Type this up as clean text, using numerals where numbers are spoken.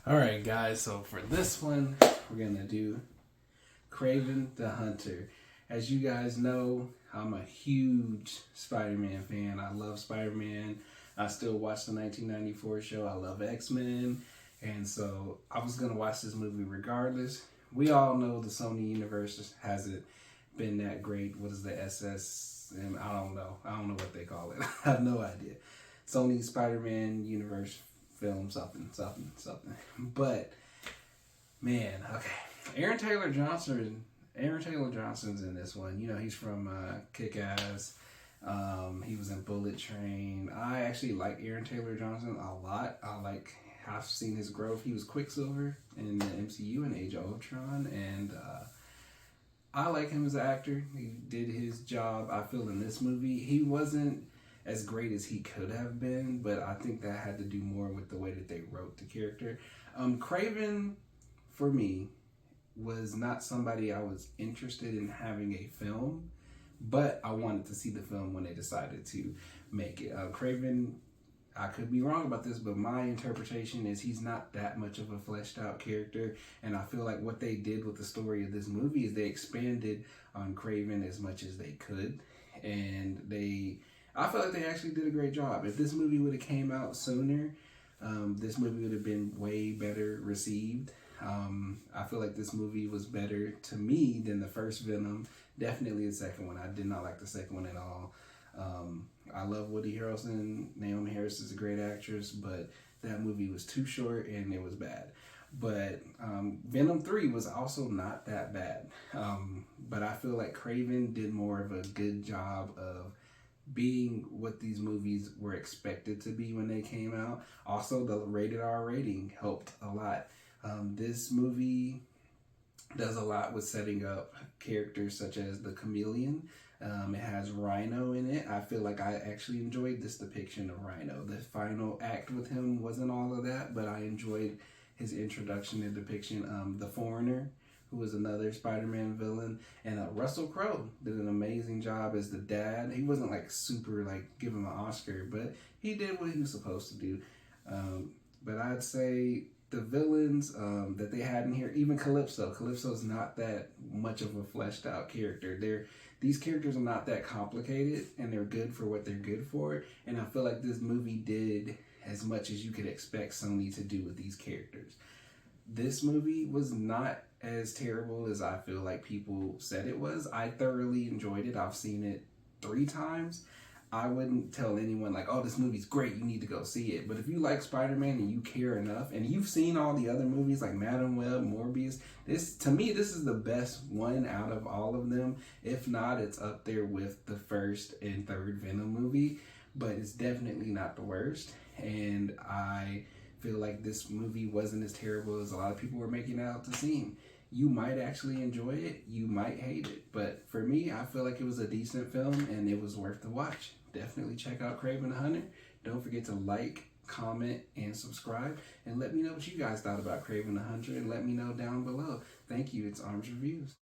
Alright guys, so for this one, we're going to do Kraven the Hunter. As you guys know, I'm a huge Spider-Man fan. I love Spider-Man. I still watch the 1994 show. I love X-Men. And so I was going to watch this movie regardless. We all know the Sony universe hasn't been that great. What is the SS? And I don't know. I don't know what they call it. I have no idea. Sony Spider-Man universe film something. But man, okay. Aaron Taylor Johnson's in this one. You know, he's from Kick-Ass. He was in Bullet Train. I actually like Aaron Taylor Johnson a lot. I've seen his growth. He was Quicksilver in the MCU in Age of Ultron, and I like him as an actor. He did his job. I feel in this movie he wasn't as great as he could have been, but I think that had to do more with the way that they wrote the character. Kraven, for me, was not somebody I was interested in having a film, but I wanted to see the film when they decided to make it. Kraven, I could be wrong about this, but my interpretation is he's not that much of a fleshed out character, and I feel like what they did with the story of this movie is they expanded on Kraven as much as they could, and I feel like they actually did a great job. If this movie would have came out sooner, this movie would have been way better received. I feel like this movie was better to me than the first Venom. Definitely the second one. I did not like the second one at all. I love Woody Harrelson. Naomi Harris is a great actress, but that movie was too short and it was bad. But Venom 3 was also not that bad. But I feel like Kraven did more of a good job of being what these movies were expected to be when they came out. Also, the rated R rating helped a lot. This movie does a lot with setting up characters such as the Chameleon. It has Rhino in it. I feel like I actually enjoyed this depiction of Rhino. The final act with him wasn't all of that, but I enjoyed his introduction and depiction. The Foreigner, who was another Spider-Man villain, and Russell Crowe did an amazing job as the dad. He wasn't like super like give him an Oscar, but he did what he was supposed to do. But I'd say the villains that they had in here, even Calypso's not that much of a fleshed out character. These characters are not that complicated, and they're good for what they're good for. And I feel like this movie did as much as you could expect Sony to do with these characters. This movie was not as terrible as I feel like people said it was. I thoroughly enjoyed it. I've seen it 3 times. I wouldn't tell anyone like, oh, this movie's great, you need to go see it. But if you like Spider-Man and you care enough, and you've seen all the other movies like Madam Web, Morbius, to me, this is the best one out of all of them. If not, it's up there with the first and third Venom movie, but it's definitely not the worst. And I feel like this movie wasn't as terrible as a lot of people were making it out to seem. You might actually enjoy it, you might hate it, but for me, I feel like it was a decent film and it was worth the watch. Definitely check out Kraven the Hunter. Don't forget to like, comment, and subscribe, and let me know what you guys thought about Kraven the Hunter, and let me know down below. Thank you. It's Arms Reviews.